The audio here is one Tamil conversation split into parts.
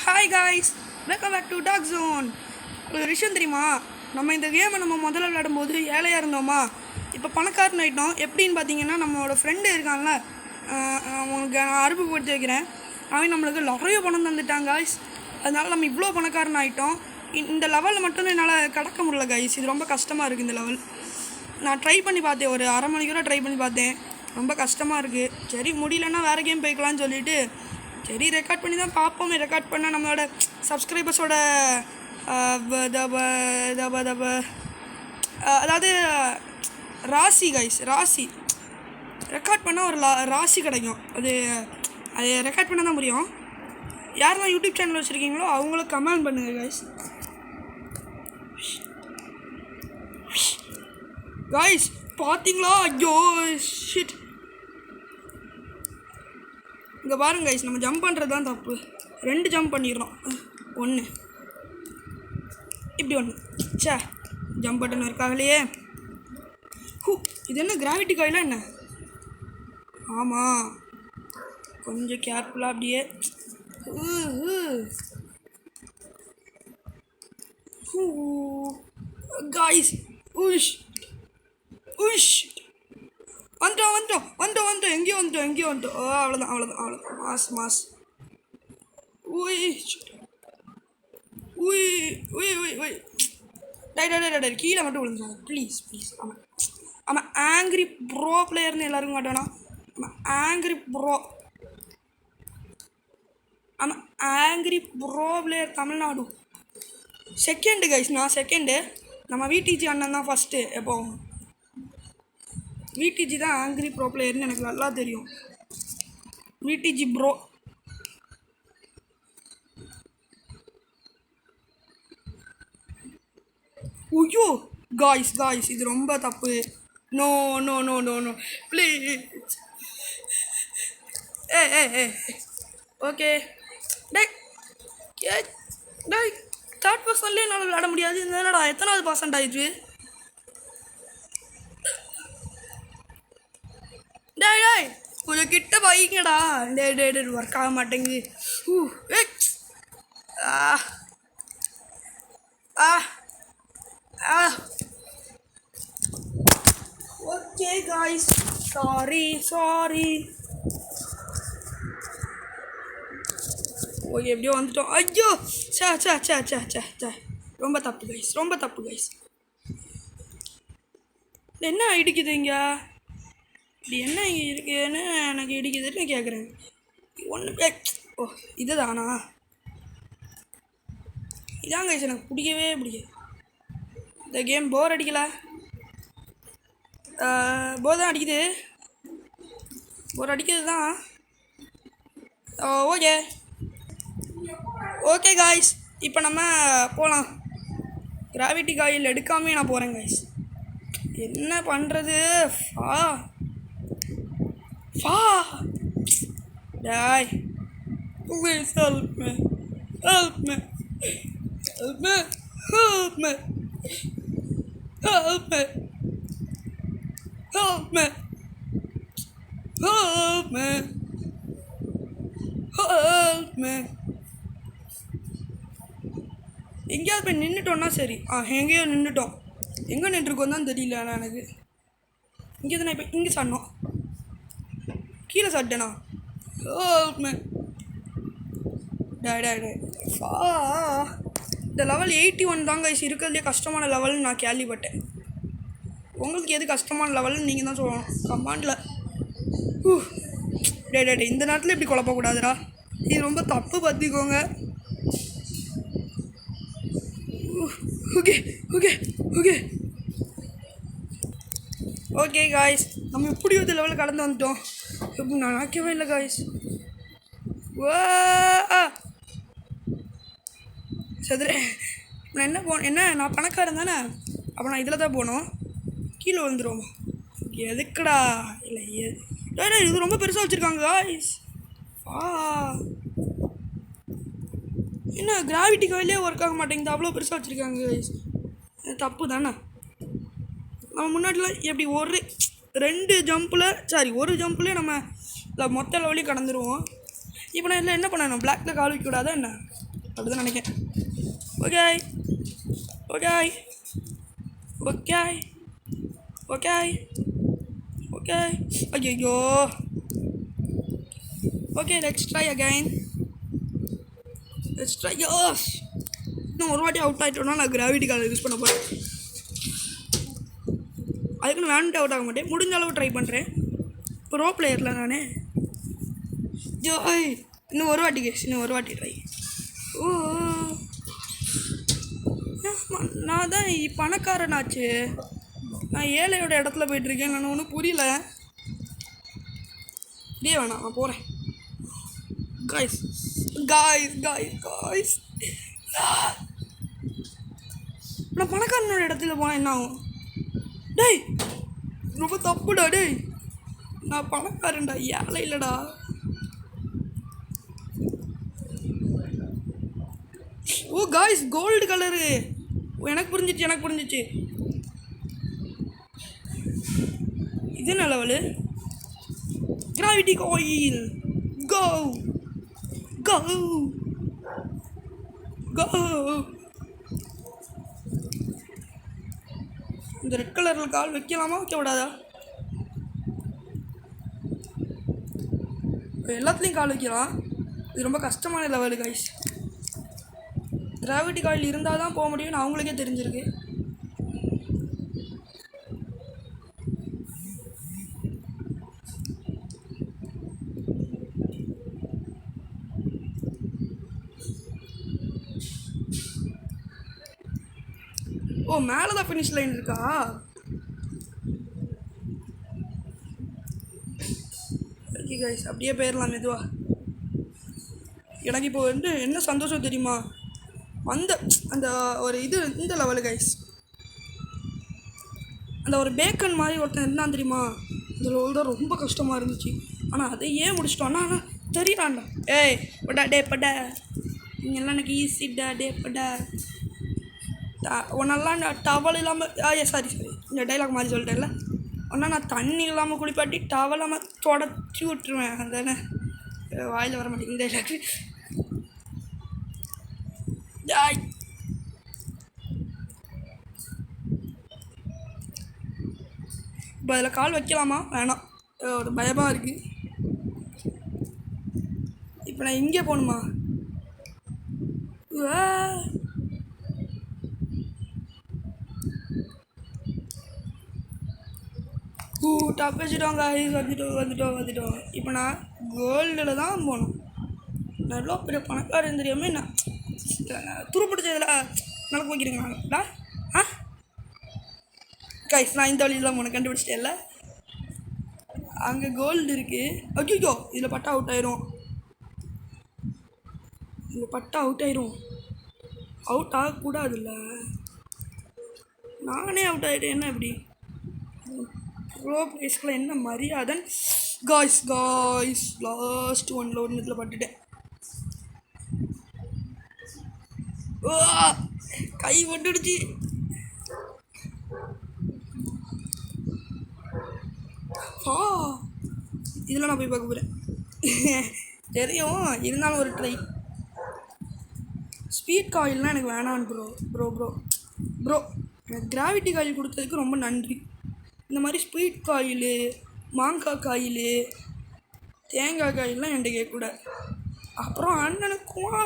Hi guys, welcome back to Talk Zone. ஒரு விஷயம் தெரியுமா? நம்ம இந்த கேமை முதல்ல விளையாடும்போது ஏழையாக இருந்தோமா, இப்போ பணக்காரன் ஆகிட்டோம். எப்படின்னு பார்த்தீங்கன்னா, நம்மளோட ஃப்ரெண்டு இருக்கான்ல, அவனுக்கு நான் அறிமுகப்படுத்தி வைக்கிறேன். அவன் நம்மளுக்கு நிறைய பணம் தந்துட்டான் காய்ஸ். அதனால நம்ம இவ்வளோ பணக்காரன் ஆகிட்டோம். இந்த லெவலில் மட்டும்தான் என்னால் கடக்க முடியல காய்ஸ். இது ரொம்ப கஷ்டமாக இருக்குது இந்த லெவல். நான் ட்ரை பண்ணி பார்த்தேன், ஒரு அரை மணி கூட ட்ரை பண்ணி பார்த்தேன். ரொம்ப கஷ்டமாக இருக்குது. சரி, முடியலன்னா வேறு கேம் போய்க்கலான்னு சொல்லிவிட்டு சரி ரெக்கார்ட் பண்ணி தான் பார்ப்போமே. ரெக்கார்ட் பண்ணால் நம்மளோட சப்ஸ்கிரைபர்ஸோட அதாவது ராசி கைஸ், ராசி ரெக்கார்ட் பண்ணால் ஒரு ராசி கிடைக்கும். அது ரெக்கார்ட் பண்ணால் தான் முடியும். யாரெல்லாம் யூடியூப் சேனல் வச்சுருக்கீங்களோ அவங்களுக்கு கமெண்ட் பண்ணுங்கள் கைஸ். கைஸ் பார்த்தீங்களா? ஐயோ ஷிட். இங்கே பாருங்க கைஸ், நம்ம ஜம்ப் பண்ணுறது தான் தப்பு. 2 ஜம்ப் பண்ணிடுறோம். 1 இப்படி 1. சே, ஜம்ப் பட்டன் இருக்காகலையே. இது என்ன கிராவிட்டி காயிலா என்ன? ஆமாம், கொஞ்சம் கேர்ஃபுல்லாக அப்படியே. காய்ஸ் உஷ் உஷ் வந்துட்டோம் எங்கேயோ வந்துட்டோம். அவ்வளோதான். மாஸ் டை கீழே மட்டும் விழுந்துட்டாங்க ப்ளீஸ். ஆமாம் ஆங்கிரி ப்ரோ பிளேயர்னு எல்லாருக்கும் மாட்டானா? Angry bro player Tamil Nadu. Second guys, நான் செகண்டு. நம்ம விடிஜி அண்ணன் தான் ஃபஸ்ட்டு. எப்போ விடிஜி தான் ஆங்கிரி ப்ரோ பிளேயர்னு எனக்கு நல்லா தெரியும். VDG bro. ஐயோ காய்ஸ் இது ரொம்ப தப்பு. No please. ஓகே டேய் தேர்ட் பர்சன்லேயே என்னால் விளையாட முடியாது. என்னடா எத்தனாவது பர்சன்ட் ஆயிடுச்சு? டேய் கொஞ்சம் கிட்ட வைங்கடா. டே ஒர்க் ஆக மாட்டேங்குது. Okay guys, sorry. ஓகே எப்படியோ வந்துட்டோம். ஐயோ சே ரொம்ப தப்பு கைஸ். என்ன இடிக்குது இங்கே? இப்படி என்ன இங்கே இருக்குன்னு எனக்கு இடிக்குதுன்னு கேட்குறேன். ஒன்று இதுதானா? இதான் கைஸ் எனக்கு பிடிக்கவே பிடிக்காது. இந்த கேம் போர் அடிக்கலை. போர் தான் அடிக்குது. போர் அடிக்கிறது தான். ஓகே காய்ஸ், இப்போ நம்ம போகலாம். கிராவிட்டி காயில் எடுக்காமே நான் போகிறேன் காய்ஸ். என்ன பண்ணுறது? டேய் ப்ளீஸ் ஹெல்ப் மீ. எங்கேயாவது போய் நின்றுட்டோன்னா சரி. எங்கேயோ நின்றுட்டோம். எங்கே நின்றுருக்கோம் தான் தெரியல. ஆனால் எனக்கு இங்கே தானே. இப்போ இங்கே சாடணும். கீழே சாப்பிட்டேனா? டே இந்த லெவல் 81 தாங்க இருக்கிறதுலே கஷ்டமான லெவல்னு நான் கேள்விப்பட்டேன். உங்களுக்கு எது கஷ்டமான லெவல்னு நீங்கள் தான் சொல்லணும் கமாண்டில். டே இந்த நேரத்தில் இப்படி குழப்பக்கூடாதுடா. இது ரொம்ப தப்பு, பார்த்துக்கோங்க. ஓகே காய்ஸ், நம்ம இப்படி ஒரு லெவலில் கடந்து வந்துட்டோம். எப்படி நான் நினைக்கவே இல்லை காய்ஸ். சதுரே நான் என்ன நான் பணக்காரன் தானே? அப்போ நான் இதில் தான் போகணும். கீழே விழுந்துருவோம். எதுக்குடா? இல்லை இது ரொம்ப பெருசாக வச்சுருக்காங்க காய்ஸ். என்ன கிராவிட்டி காயிலே ஒர்க் ஆக மாட்டேங்குது? அவ்வளோ பெருசாக வச்சுருக்காங்க காய்ஸ். தப்பு தானே? நம்ம முன்னாடிலாம் எப்படி ஒரு ஜம்பில் நம்ம மொத்த லெவலையும் கடந்துருவோம். இப்போ நான் இதில் என்ன பண்ணணும்? பிளாக்கில் கால் வைக்கக்கூடாதா என்ன? அப்படிதான் நினைக்கிறேன். Okay okay okay okay okay. ஐயோ. Okay let's try again. Let's try. யோஸ் இன்னும் ஒரு வாட்டி அவுட் ஆகிட்டோன்னா நான் கிராவிட்டி காலை யூஸ் பண்ண போகிறேன். அதுக்குன்னு வேணுட்டு அவுட் ஆக மாட்டேன். முடிஞ்ச அளவு ட்ரை பண்ணுறேன். ப்ரோ பிளேயரில் நான் ஜோய். இன்னும் ஒரு வாட்டி கேஸ், இன்னும் ஒரு வாட்டி ட்ரை. ஓ நான் தான் பணக்காரனாச்சு. நான் ஏழையோட இடத்துல போயிட்டுருக்கேன். நான் ஒன்றும் புரியல. இதே வேணாம், நான் போகிறேன். காய்ஸ் காய்ஸ் காய்ஸ் காய்ஸ் நான் பணக்காரனோட இடத்துல போனேன் என்ன ஆகும்? டேய் ரொம்ப தப்புடா. டேய் நான் பணக்காரன்டா, ஏழை இல்லைடா. Oh guys gold colour. எனக்கு புரிஞ்சிச்சு. இது என்ன level? Gravity coil. Go go go. இந்த ரெட் கலரில் கால் வைக்கலாமா வைக்க விடாதா? எல்லாத்துலேயும் கால் வைக்கலாம். இது ரொம்ப கஷ்டமான லெவலு கைஸ். கிராவிட்டி காயில் இருந்தால் தான் போக முடியும்னு அவங்களுக்கே தெரிஞ்சிருக்கு. ஓ மேலே தான் ஃபினிஷ் லைன் இருக்கா? ஓகே கைஸ் அப்படியே போயிடலாம் மெதுவா. எனக்கு இப்போ என்ன சந்தோஷம் தெரியுமா? அந்த ஒரு இது இந்த லெவலு கைஸ். அந்த ஒரு பேக்கன் மாதிரி ஒருத்தன் இருந்தான் தெரியுமா? இந்த லெவல் தான் ரொம்ப கஷ்டமாக இருந்துச்சு. ஆனால் அதை ஏன் முடிச்சிட்டோம்? ஆனால் தெரியலாண்டா. ஏய் படா டே படா, நீங்கள்லாம் எனக்கு ஈஸிடா. டே படா ஒன்னெல்லாம் டவல் இல்லாமல் சாரி இந்த டைலாக் மாதிரி சொல்லிட்டேன்ல. ஒன்றா நான் தண்ணி இல்லாமல் குளிப்பாட்டி டவல் இல்லாமல் தொடச்சி விட்டுருவேன். அதானே வாயில் வர மாட்டேங்குது டைலாக். இப்போ அதில் கால் வைக்கலாமா வேணாம்? ஒரு பயமாக இருக்குது. இப்போ நான் இங்கே போகணுமா? டப் வச்சுட்டோங்க. வந்துட்டோம். இப்போ நான் கோல்டில் தான் போகணும். நல்லா பெரிய பணக்காரன் தெரியாமல் நான் துருப்பிடிச்சதில் நடக்க வைக்கிறீங்களா? கைஸ் நான் இந்த வழியில் தான் போனேன். கண்டுபிடிச்சிட்டேன்ல. அங்கே கோல்டு இருக்குது. ஐயோ இதில் பட்டா அவுட் ஆயிரும். அவுட் ஆகக்கூடாதுல்ல. நானே அவுட் ஆகிட்டேன். என்ன இப்படி ப்ரோ பிளேஸ்க்குள்ள என்ன மரியாதை? காய்ஸ் லாஸ்ட் ஒன்ல ஒரு இதில் பட்டுட்டேன். கை வந்துடுச்சு. இதில் நான் போய் பார்க்க போகிறேன். தெரியும் இருந்தாலும் ஒரு ட்ரை. ஸ்பீட் காயில்னால் எனக்கு வேணான்னு ப்ரோ எனக்கு கிராவிட்டி காயில் கொடுத்ததுக்கு ரொம்ப நன்றி. இந்த மாதிரி ஸ்பீட் காயில், மாங்காய் காயில், தேங்காய் காயிலாம் என்கிட்ட கேட்கக்கூடாது. அப்புறம் அண்ணனுக்கும்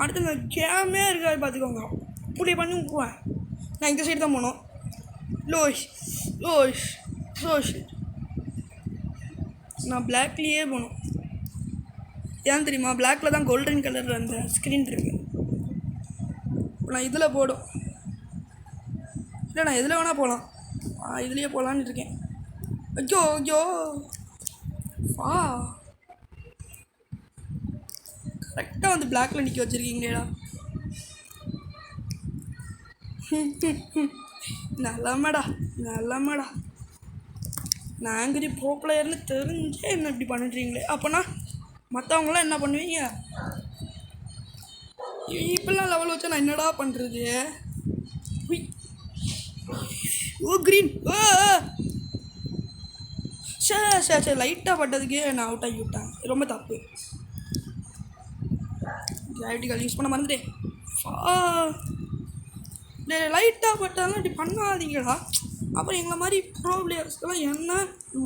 அடுத்து இந்த கேமே இருக்காது பார்த்துக்கோங்க. அப்படி பண்ணி விட்டுருவேன். நான் இந்த சைடு தான் போனோம். லோஷ் நான் பிளாக்லேயே போகணும். ஏன் தெரியுமா? பிளாக்கில் தான் கோல்டன் கலரில் அந்த ஸ்க்ரீன் இருக்கு. இப்போ நான் இதில் போடும். இல்லை நான் எதில் வேணால் போகலாம். இதுலேயே போகலான்னு இருக்கேன். ஐயோ கரெக்டாக வந்து பிளாக்கில் நிற்க வச்சுருக்கீங்களேடா. நல்லமாடா நான் ஆங்கிரி ப்ரோ பிளேயர்னு தெரிஞ்சே என்ன இப்படி பண்ணிட்டுறீங்களே. அப்போனா மற்றவங்களாம் என்ன பண்ணுவீங்க? இப்பெல்லாம் லெவல் வச்சா நான் என்னடா பண்ணுறது? ஓ க்ரீன். சரி லைட்டாக பட்டதுக்கே நான் அவுட் ஆகி விட்டேன். ரொம்ப தப்பு. கிராவிட்டி கால் யூஸ் பண்ண மறந்துட்டே. லைட்டாக பட்டாலும் இப்படி பண்ணாதீங்களா. அப்புறம் எங்களை மாதிரி ப்ரோ பிளேயர்ஸ்க்கெல்லாம் என்ன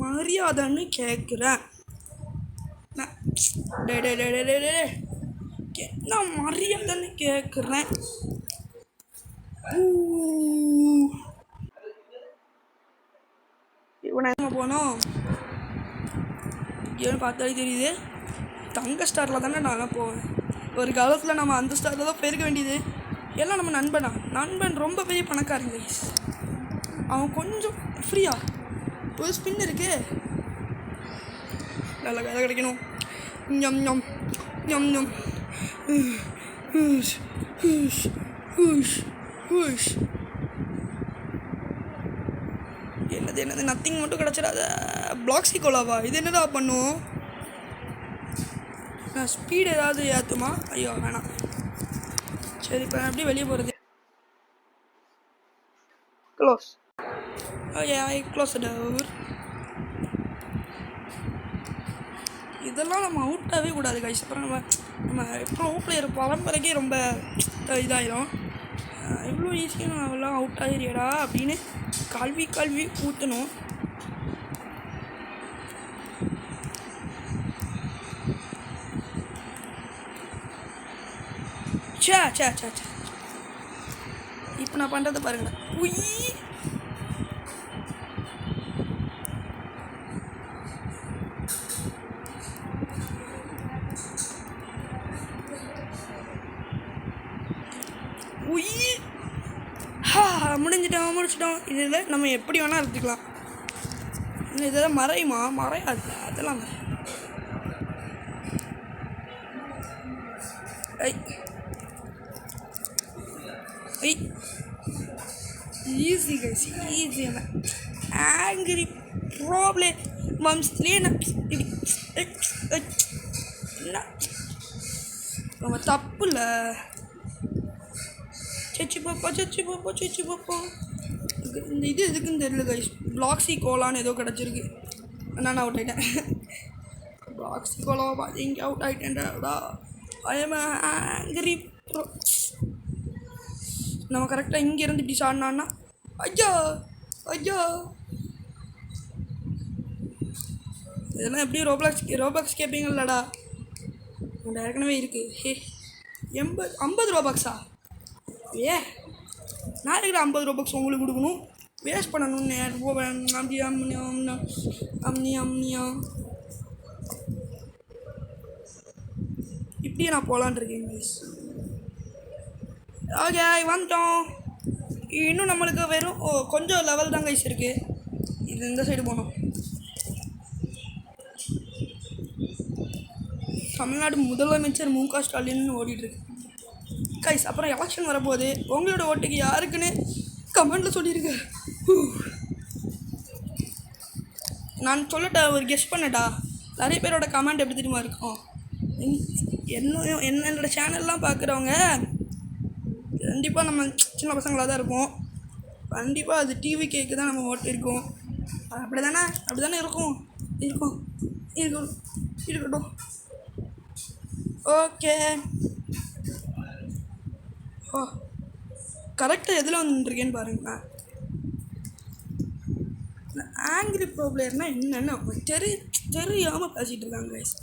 மரியாதைன்னு கேட்குறேன். என்ன மரியாதைன்னு கேட்குறேன். இவனை எங்கே போனோம் ஏன்னு பார்த்தாலே தெரியுது. தங்க ஸ்டாரில் தானே நான் போவேன். ஒரு காலத்தில் நம்ம அந்த ஸ்டாரில் தான் போயிருக்க வேண்டியது. எல்லாம் நம்ம நண்பன் ரொம்ப பெரிய பணக்காரங்க. அவன் கொஞ்சம் ஃப்ரீயா ஒரு ஸ்பின் இருக்கு. நல்ல வேலை கிடைக்கணும். ஞம் ஞம் ஞம் ஞம். என்னது நத்திங் மட்டும் கிடச்சிடாத. பிளாக்ஸி கோலாவா இது என்னடா பண்ணும்? நான் ஸ்பீடு ஏதாவது ஏற்றுமா? ஐயோ வேணாம். சரி இப்போ எப்படி வெளியே போகிறது? Close. Okay I close the door. இதெல்லாம் நம்ம அவுட்டாகவே கூடாது கைஸ். அப்புறம் நம்ம ப்ரோ பிளேயர் பரம்பரைக்கே ரொம்ப இதாயிரும். எவ்வளோ ஈஸியாக நான் எல்லாம் அவுட் ஆகிறியடா அப்படின்னு கல்வி ஊற்றணும். சே இப்போ நான் பண்ணுறதை பாருங்கடா. முடிச்சிட்டோம். இதில் நம்ம எப்படி வேணால் எடுத்துக்கலாம். இதெல்லாம் மறையாது. அதெல்லாம் ஈஸி கைஸ், ஈஸியான ஆங்கிரி ப்ராப்ளம் வம்ஸ்லேயே நம்ம தப்பு இல்லை. சச்சி பாப்பா இந்த இது எதுக்குன்னு தெரியல கைஸ். பிளாக்ஸி கோலான்னு ஏதோ கிடச்சிருக்கு. நான் அவுட் ஆகிட்டேன். பிளாக்ஸி கோலாவை பார்த்து இங்கே அவுட் ஆகிட்டேன்டா. I am angry bro. நம்ம கரெக்டாக இங்கேருந்து இப்படி சாடினான்னா ஐயா இதெல்லாம் எப்படி ரோபாக்ஸ் கேட்பீங்கல்லடா. உங்கள் ஏற்கனவே இருக்குது. 50 ரோபாக்ஸா? நான் இருக்கிற 50 ரோபாக்ஸ் உங்களுக்கு கொடுக்கணும். வேஸ்ட் பண்ணணும்னு அம்னியா இப்படியே நான் போகலான் இருக்கேன் கைஸ். ஓகே வந்துட்டோம். இன்னும் நம்மளுக்கு வெறும் கொஞ்சம் லெவல் தான் கைஸ் இருக்குது. இது இந்த சைடு போனோம். தமிழ்நாடு முதலமைச்சர் மு.க. ஸ்டாலின் ஓடிட்டுருக்கு கைஸ். அப்புறம் எலெக்ஷன் வரப்போகுது. உங்களோட ஓட்டுக்கு யாருக்குன்னு கமெண்டில் சொல்லியிருக்க. நான் சொல்லட்டா, ஒரு கெஸ் பண்ணட்டா. நிறைய பேரோட கமெண்ட் எப்படி தெரியுமா இருக்கும்? என்னோட சேனல்லாம் பார்க்குறவங்க கண்டிப்பாக நம்ம சின்ன பசங்களாக தான் இருப்போம். கண்டிப்பாக அது டிவி கேக்கு தான் நம்ம ஓட்டு இருக்கும். அப்படி தானே இருக்கட்டும். ஓகே கரெக்டாக எதில் வந்துருக்கேன்னு பாருங்கண்ணா. ஆங்கிரி ப்ரோ பிளேயர்னால் என்னென்னு தெரியாமல் பேசிகிட்டு இருக்காங்க கைஸ்.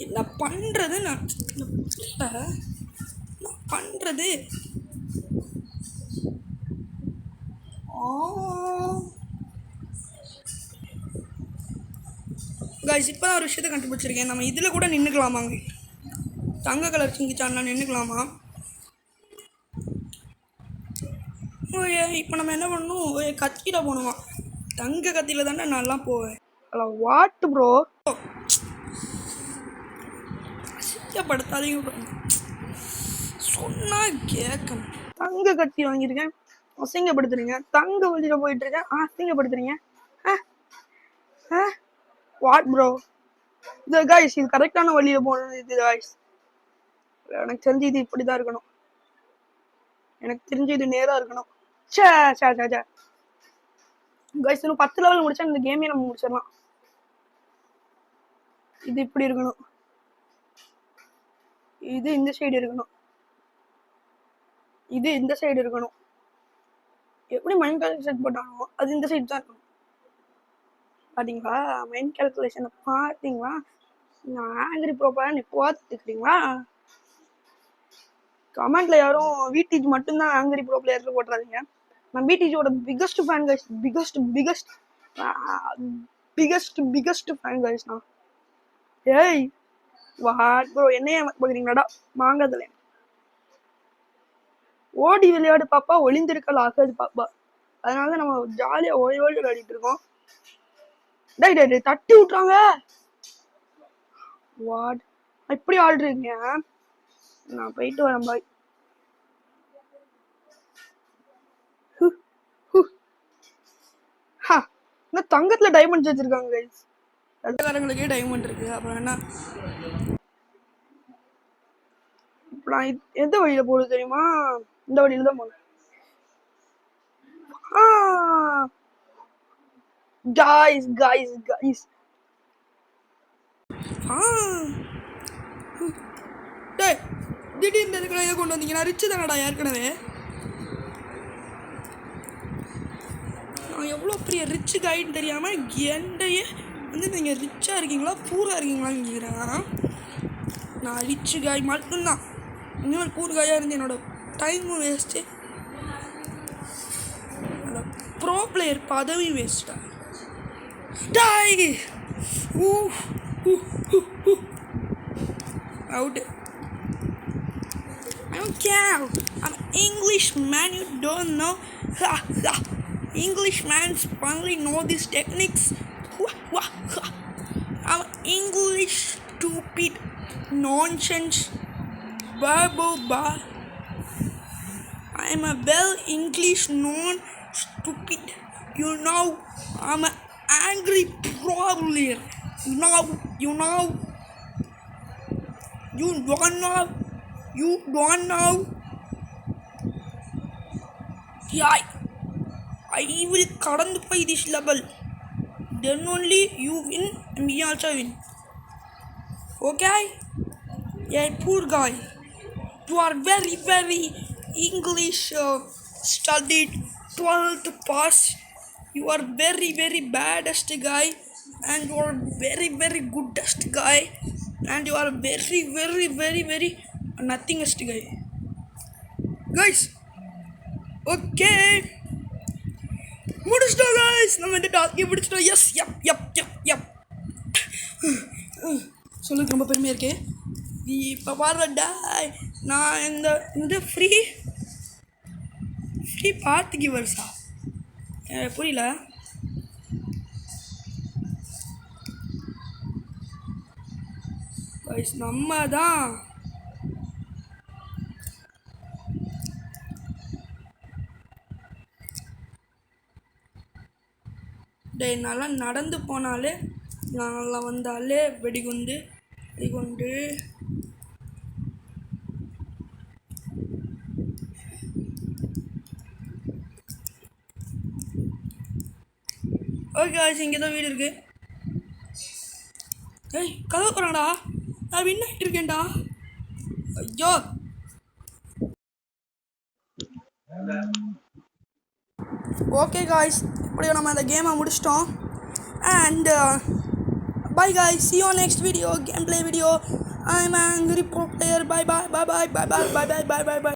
என்ன பண்ணுறது? நான் பண்ணுறது கைஸ். இப்போ தான் ஒரு விஷயத்தை கண்டுபிடிச்சிருக்கேன். நம்ம இதில் கூட நின்றுக்கலாமாங்க. தங்க கலர் சிங்கி சாண்டெலாம் நின்றுக்கலாமா? இப்போ நம்ம என்ன பண்ணணும்? கத்தியில் போகணுமா? தங்க கத்தியில் தானே நல்லா போவேன். வாட்டு ப்ரோ அசிங்கப்படுத்தாதீங்க ப்ரோ. சொன்னால் கேட்கணும். தங்க கத்தி வாங்கியிருக்கேன், அசிங்கப்படுத்துறீங்க. தங்க வழியில் போயிட்டுருக்கேன், அசிங்கப்படுத்துறீங்க. What bro? இது கைஸ், இது கரெக்டான வழியில் போகணும். இது கைஸ் எனக்கு தெரிஞ்சு இது இப்படி தான் இருக்கணும். எனக்கு தெரிஞ்சு இது நேராக இருக்கணும். சே கைஸ், இன்னும் 10 லெவல் முடிச்சா இந்த கேமே நம்ம முடிச்சிடலாம். இது இப்படி இருக்கணும். இது இந்த சைடு இருக்கணும், இது இந்த சைடு இருக்கணும். எப்படி மைண்ட் கால்குலேஷன் போட்டாலும் அது இந்த சைடு தான் இருக்கணும். பார்த்தீங்களா மைண்ட் கால்குலேஷனை பார்த்தீங்களா? நான் ஆங்கிரி ப்ரோப்பராக இப்போ பார்த்துக்கிறீங்களா? கமெண்ட்ல யாரும் விடிஜி மட்டும்தான் ஆங்கிரி ப்ரோ பிளேயர்ல போட்டுறாதீங்க. நான் விடிஜியோட biggest fan guys, biggest biggest biggest biggest fan guys நான். ஏய் வாட் ப்ரோ என்னைய பார்க்குறீங்களாடா மாங்கதில்லை. ஓடி விளையாடு பாப்பா, ஒளிந்திருக்கல் ஆகாது பாப்பா. அதனால நம்ம ஜாலியாக ஓடி ஓடி விளையாடிட்டு இருக்கோம். டேய் டே தட்டி விட்றாங்க. வாட் இப்படி ஆடுறீங்க? நான் போயிட்டு வரேன் பாய். இன்னும் தங்கத்துல டைமண்ட் வச்சிருக்காங்க கைஸ். வெள்ளக்காரங்களுக்கே டைமண்ட் இருக்கு, அப்புறம் என்ன? இப்போ நான் எந்த வழியில போகுது தெரியுமா? இந்த வழியில தான் போனேன். guys guys guys டேய் திடீர்னு எதுக்குடா இதை கொண்டு வந்தீங்க? நான் ரிச்சு தானடா ஏற்கனவே. நான் எவ்வளோ பெரிய ரிச்சு கைன்னு தெரியாமல் என்னையே வந்து நீங்கள் ரிச்சாக இருக்கீங்களா பூராக இருக்கீங்களான்னு கேட்குறேன். நான் ரிச்சு காய் மட்டும்தான். இனிமேல் பூர் காயாக இருந்து என்னோட டைமும் வேஸ்ட்டு, என்னோட ப்ரோ பிளேயர் பதவி வேஸ்ட்டா. டாய் out. I don't care. I'm English man, you don't know. English man finally know these techniques. I'm English stupid nonsense babo ba. I'm a well English non stupid. You know I'm an angry player. You know you don't know. Yeah, I will current by this level. Then only you win and me also win. Okay? Yeah, poor guy. You are very very English studied 12th pass. You are very very baddest guy, and you are very very goodest guy, and you are very very very very nothingest guy. Guys, okay, முடிச்சிட்டோம் guys. நம்ம இந்த டாஸ்கை முடிச்சிட்டோம். எஸ் யப் சொல்லுக்கு ரொம்ப பெருமையாக இருக்கு. இப்போ பாருடா, நான் இந்த ஃப்ரீ பார்த்து கிவர்ஸா புரியல. நம்ம தான் நல்லா நடந்து போனாலே நல்லா வந்தாலே வெடிகுண்டு ஓகே இங்கே தான் வீடு இருக்கு. ஏய் கதவு போகிறாடா, நான் வின் ஆகிட்டு இருக்கேன்டா. ஐயோ ஓகே காய்ஸ், இப்படியோ நம்ம அந்த கேமை முடிச்சிட்டோம். And bye guys, see you on next video, gameplay video. I'm angry pro player. Bye bye.